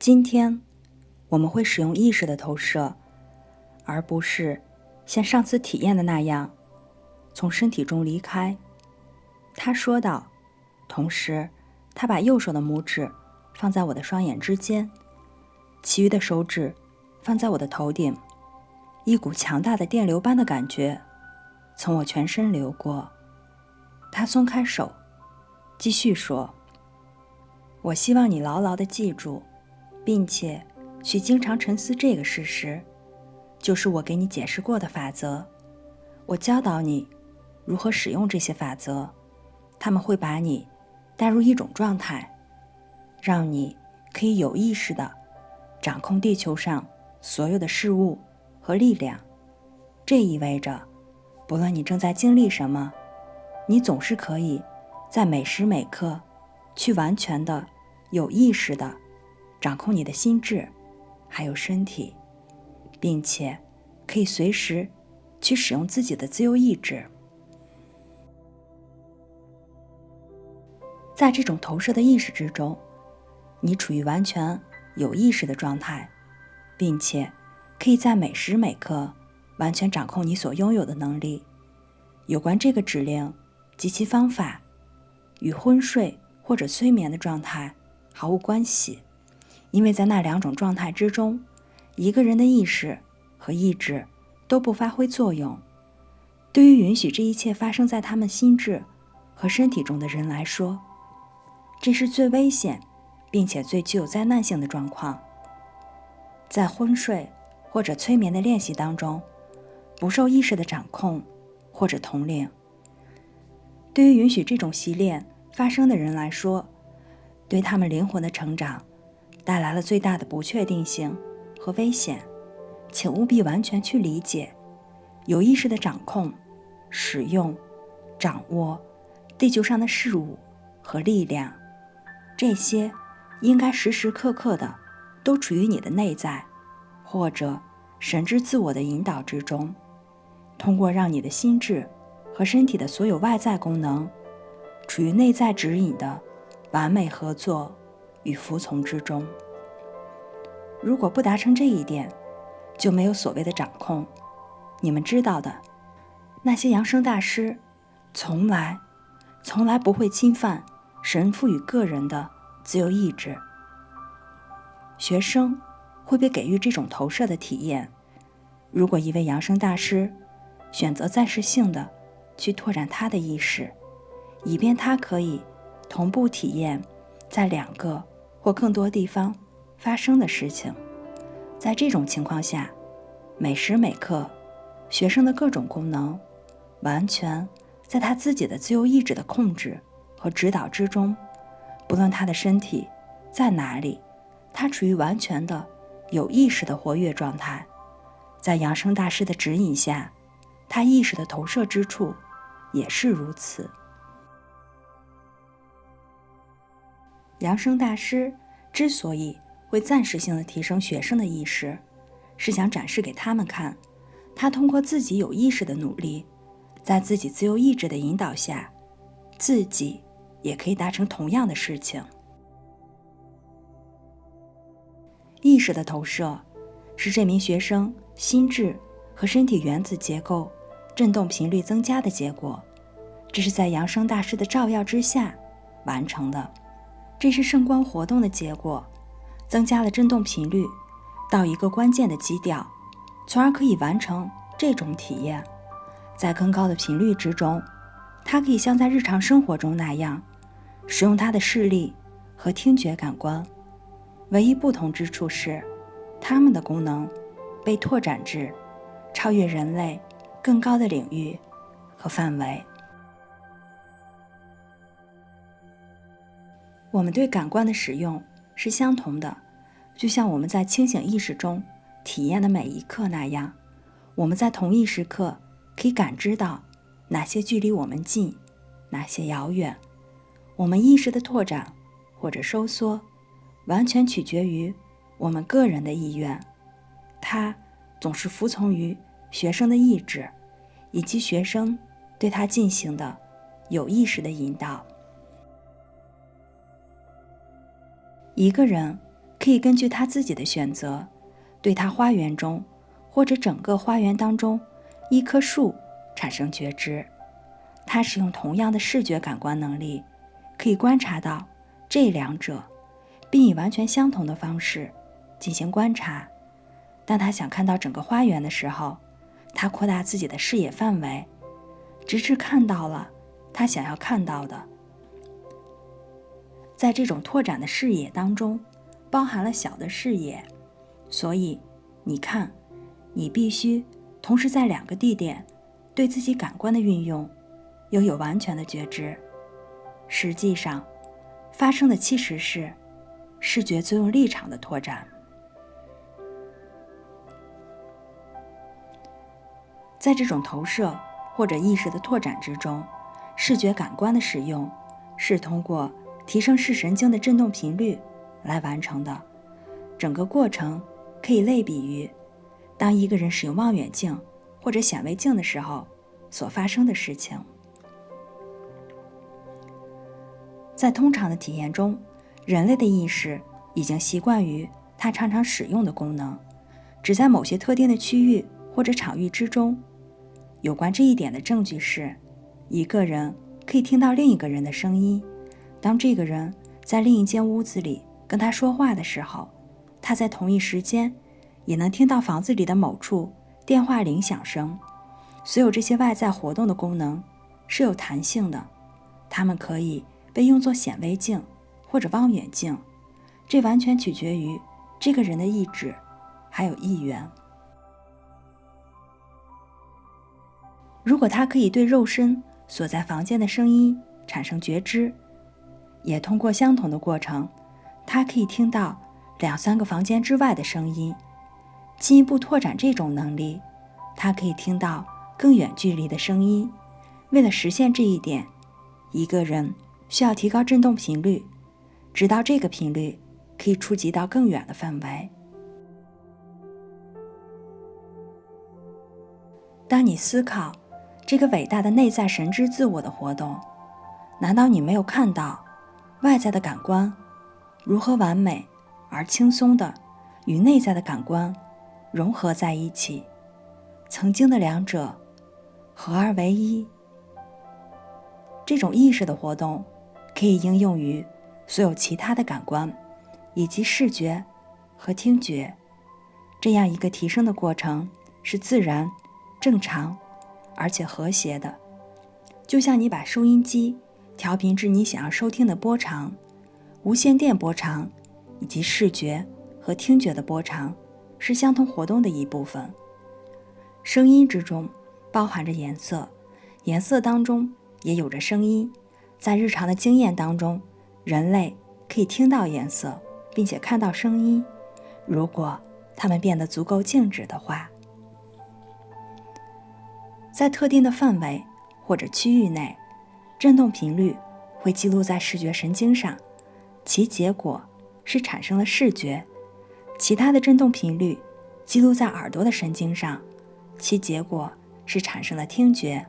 今天我们会使用意识的投射，而不是像上次体验的那样从身体中离开。他说道，同时他把右手的拇指放在我的双眼之间，其余的手指放在我的头顶。一股强大的电流般的感觉从我全身流过。他松开手，继续说，我希望你牢牢地记住，并且去经常沉思这个事实，就是我给你解释过的法则。我教导你如何使用这些法则，他们会把你带入一种状态，让你可以有意识地掌控地球上所有的事物和力量。这意味着，不论你正在经历什么，你总是可以在每时每刻去完全的有意识地掌控你的心智还有身体，并且可以随时去使用自己的自由意志。在这种投射的意识之中，你处于完全有意识的状态，并且可以在每时每刻完全掌控你所拥有的能力。有关这个指令及其方法与昏睡或者催眠的状态毫无关系，因为在那两种状态之中，一个人的意识和意志都不发挥作用。对于允许这一切发生在他们心智和身体中的人来说，这是最危险并且最具有灾难性的状况。在昏睡或者催眠的练习当中，不受意识的掌控或者统领。对于允许这种习练发生的人来说，对他们灵魂的成长带来了最大的不确定性和危险。请务必完全去理解，有意识的掌控、使用、掌握地球上的事物和力量，这些应该时时刻刻的都处于你的内在或者神之自我的引导之中，通过让你的心智和身体的所有外在功能处于内在指引的完美合作与服从之中。如果不达成这一点，就没有所谓的掌控。你们知道的，那些扬声大师从来不会侵犯神赋予个人的自由意志。学生会被给予这种投射的体验。如果一位扬声大师选择暂时性的去拓展他的意识，以便他可以同步体验在2个或更多地方发生的事情，在这种情况下，每时每刻学生的各种功能完全在他自己的自由意志的控制和指导之中。不论他的身体在哪里，他处于完全的有意识的活跃状态。在扬声大师的指引下，他意识的投射之处也是如此。扬声大师之所以会暂时性的提升学生的意识，是想展示给他们看，他通过自己有意识的努力，在自己自由意志的引导下，自己也可以达成同样的事情。意识的投射是这名学生心智和身体原子结构振动频率增加的结果，这是在扬声大师的照耀之下完成的。这是圣光活动的结果，增加了振动频率到一个关键的基调，从而可以完成这种体验。在更高的频率之中，它可以像在日常生活中那样使用它的视力和听觉感官。唯一不同之处是，它们的功能被拓展至超越人类更高的领域和范围。我们对感官的使用是相同的，就像我们在清醒意识中体验的每一刻那样。我们在同一时刻可以感知到哪些距离我们近，哪些遥远。我们意识的拓展或者收缩完全取决于我们个人的意愿，它总是服从于学生的意志以及学生对他进行的有意识的引导。一个人可以根据他自己的选择，对他花园中或者整个花园当中一棵树产生觉知。他使用同样的视觉感官能力，可以观察到这两者，并以完全相同的方式进行观察。当他想看到整个花园的时候，他扩大自己的视野范围，直至看到了他想要看到的。在这种拓展的视野当中，包含了小的视野，所以你看，你必须同时在两个地点对自己感官的运用拥有完全的觉知。实际上，发生的其实是视觉作用立场的拓展。在这种投射或者意识的拓展之中，视觉感官的使用是通过提升视神经的振动频率来完成的。整个过程可以类比于当一个人使用望远镜或者显微镜的时候所发生的事情。在通常的体验中，人类的意识已经习惯于它常常使用的功能，只在某些特定的区域或者场域之中。有关这一点的证据是，一个人可以听到另一个人的声音，当这个人在另一间屋子里跟他说话的时候，他在同一时间也能听到房子里的某处电话铃响声。所有这些外在活动的功能是有弹性的，它们可以被用作显微镜或者望远镜，这完全取决于这个人的意志还有意愿。如果他可以对肉身所在房间的声音产生觉知，也通过相同的过程，他可以听到2-3个房间之外的声音。进一步拓展这种能力，他可以听到更远距离的声音。为了实现这一点，一个人需要提高振动频率，直到这个频率可以触及到更远的范围。当你思考这个伟大的内在神之自我的活动，难道你没有看到外在的感官如何完美而轻松地与内在的感官融合在一起，曾经的两者合而为一？这种意识的活动可以应用于所有其他的感官，以及视觉和听觉。这样一个提升的过程是自然、正常而且和谐的，就像你把收音机调频至你想要收听的波长，无线电波长以及视觉和听觉的波长是相同活动的一部分。声音之中包含着颜色，颜色当中也有着声音。在日常的经验当中，人类可以听到颜色并且看到声音，如果它们变得足够静止的话。在特定的范围或者区域内，振动频率会记录在视觉神经上，其结果是产生了视觉。其他的振动频率记录在耳朵的神经上，其结果是产生了听觉。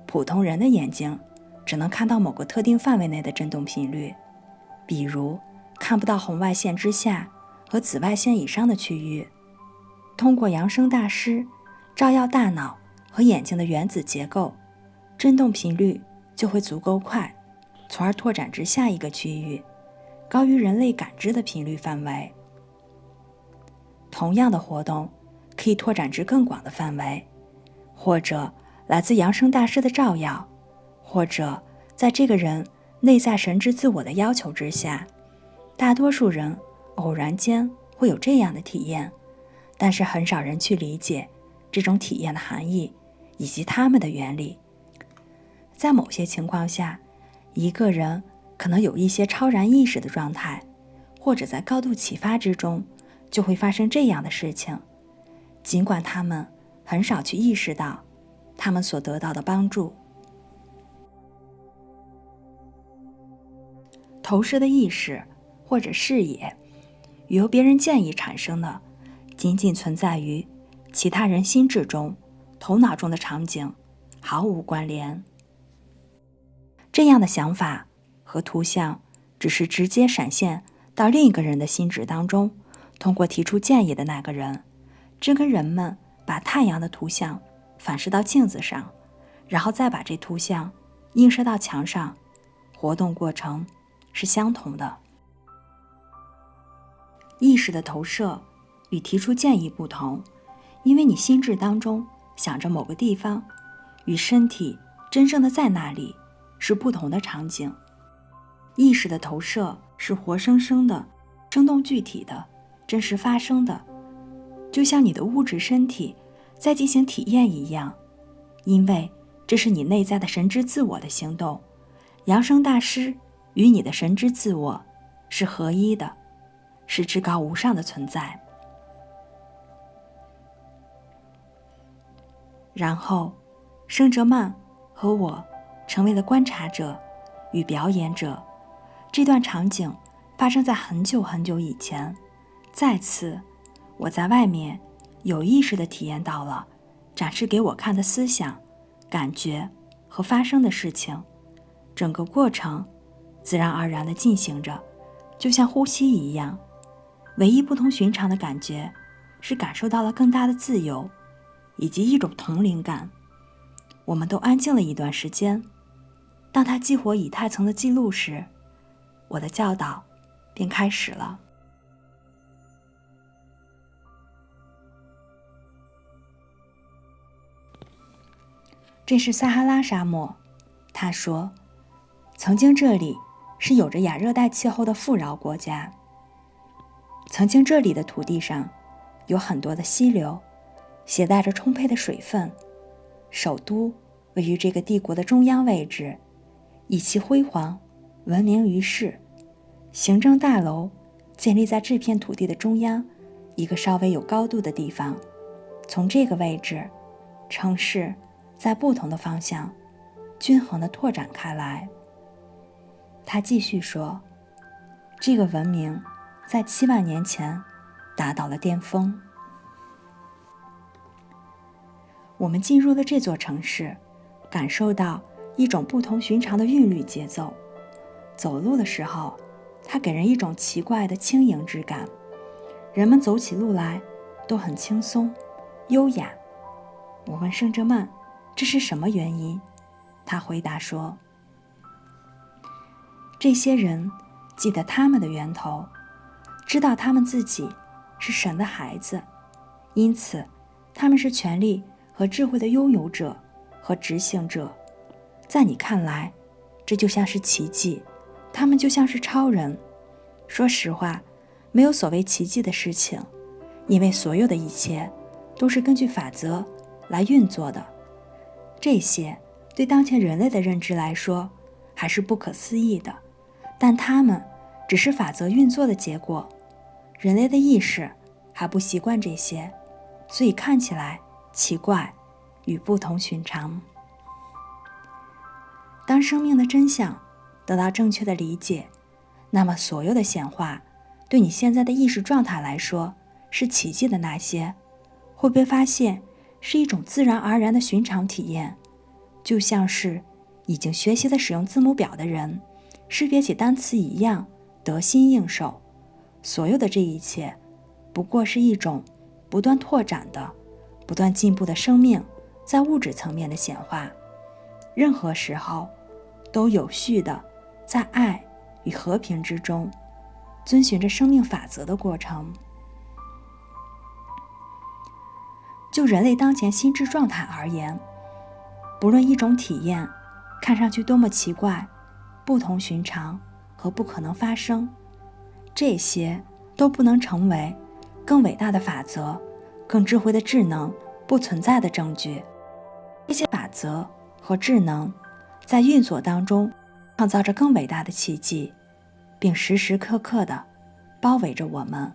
普通人的眼睛只能看到某个特定范围内的振动频率，比如看不到红外线之下和紫外线以上的区域。通过扬声大师照耀大脑和眼睛的原子结构，振动频率就会足够快，从而拓展至下一个区域，高于人类感知的频率范围。同样的活动可以拓展至更广的范围，或者来自扬声大师的照耀，或者在这个人内在神之自我的要求之下。大多数人偶然间会有这样的体验，但是很少人去理解这种体验的含义以及它们的原理。在某些情况下，一个人可能有一些超然意识的状态，或者在高度启发之中就会发生这样的事情，尽管他们很少去意识到他们所得到的帮助。投射的意识或者视野与由别人建议产生的仅仅存在于其他人心智中、头脑中的场景毫无关联。这样的想法和图像只是直接闪现到另一个人的心智当中，通过提出建议的那个人，正跟人们把太阳的图像反射到镜子上，然后再把这图像映射到墙上，活动过程是相同的。意识的投射与提出建议不同，因为你心智当中想着某个地方，与身体真正的在那里是不同的场景。意识的投射是活生生的、生动具体的、真实发生的，就像你的物质身体在进行体验一样，因为这是你内在的神之自我的行动。扬升大师与你的神之自我是合一的，是至高无上的存在。然后圣哲曼和我成为了观察者与表演者。这段场景发生在很久很久以前，再次我在外面有意识地体验到了展示给我看的思想、感觉和发生的事情。整个过程自然而然地进行着，就像呼吸一样。唯一不同寻常的感觉是感受到了更大的自由以及一种同龄感。我们都安静了一段时间，当他激活以太层的记录时，我的教导便开始了。这是撒哈拉沙漠，他说，曾经这里是有着亚热带气候的富饶国家。曾经这里的土地上有很多的溪流，携带着充沛的水分。首都位于这个帝国的中央位置，以其辉煌闻名于世。行政大楼建立在这片土地的中央一个稍微有高度的地方。从这个位置，城市在不同的方向均衡地拓展开来。他继续说，这个文明在7万年前达到了巅峰。我们进入了这座城市，感受到一种不同寻常的韵律节奏。走路的时候，它给人一种奇怪的轻盈之感。人们走起路来都很轻松、优雅。我问圣哲曼，这是什么原因？他回答说，这些人记得他们的源头，知道他们自己是神的孩子，因此他们是权力和智慧的拥有者和执行者。在你看来，这就像是奇迹，他们就像是超人。说实话，没有所谓奇迹的事情，因为所有的一切都是根据法则来运作的。这些对当前人类的认知来说还是不可思议的，但它们只是法则运作的结果。人类的意识还不习惯这些，所以看起来奇怪与不同寻常。当生命的真相得到正确的理解，那么所有的显化对你现在的意识状态来说是奇迹的那些，会被发现是一种自然而然的寻常体验，就像是已经学习了使用字母表的人识别起单词一样得心应手。所有的这一切不过是一种不断拓展的、不断进步的生命在物质层面的显化。任何时候都有序的在爱与和平之中遵循着生命法则的过程。就人类当前心智状态而言，不论一种体验看上去多么奇怪、不同寻常和不可能发生，这些都不能成为更伟大的法则、更智慧的智能不存在的证据。这些法则和智能在运作当中创造着更伟大的奇迹，并时时刻刻地包围着我们。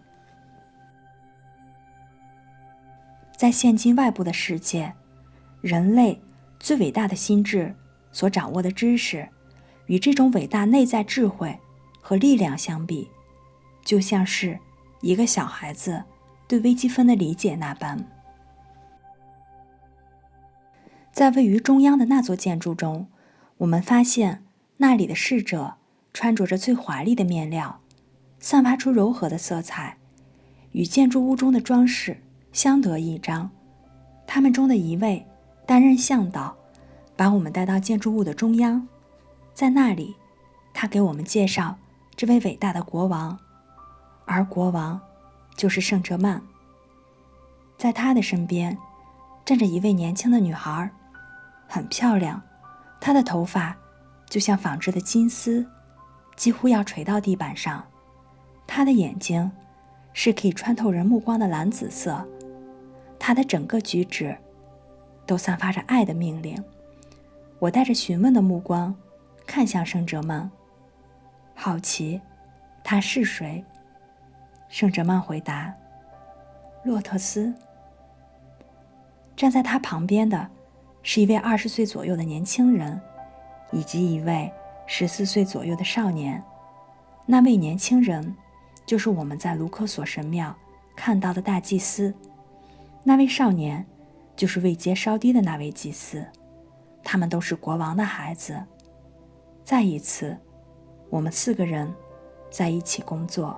在现今外部的世界，人类最伟大的心智所掌握的知识，与这种伟大内在智慧和力量相比，就像是一个小孩子对微积分的理解那般。在位于中央的那座建筑中，我们发现那里的侍者穿着着最华丽的面料，散发出柔和的色彩，与建筑物中的装饰相得益彰。他们中的一位担任向导，把我们带到建筑物的中央，在那里，他给我们介绍这位伟大的国王，而国王就是圣哲曼。在他的身边站着一位年轻的女孩，很漂亮，她的头发就像纺织的金丝，几乎要垂到地板上。她的眼睛是可以穿透人目光的蓝紫色，她的整个举止都散发着爱的命令。我带着询问的目光看向圣哲曼，好奇他是谁。圣哲曼回答：洛特斯。站在他旁边的是一位20岁左右的年轻人，以及一位14岁左右的少年。那位年轻人就是我们在卢科索神庙看到的大祭司，那位少年就是位阶稍低的那位祭司。他们都是国王的孩子。再一次，我们4个人在一起工作。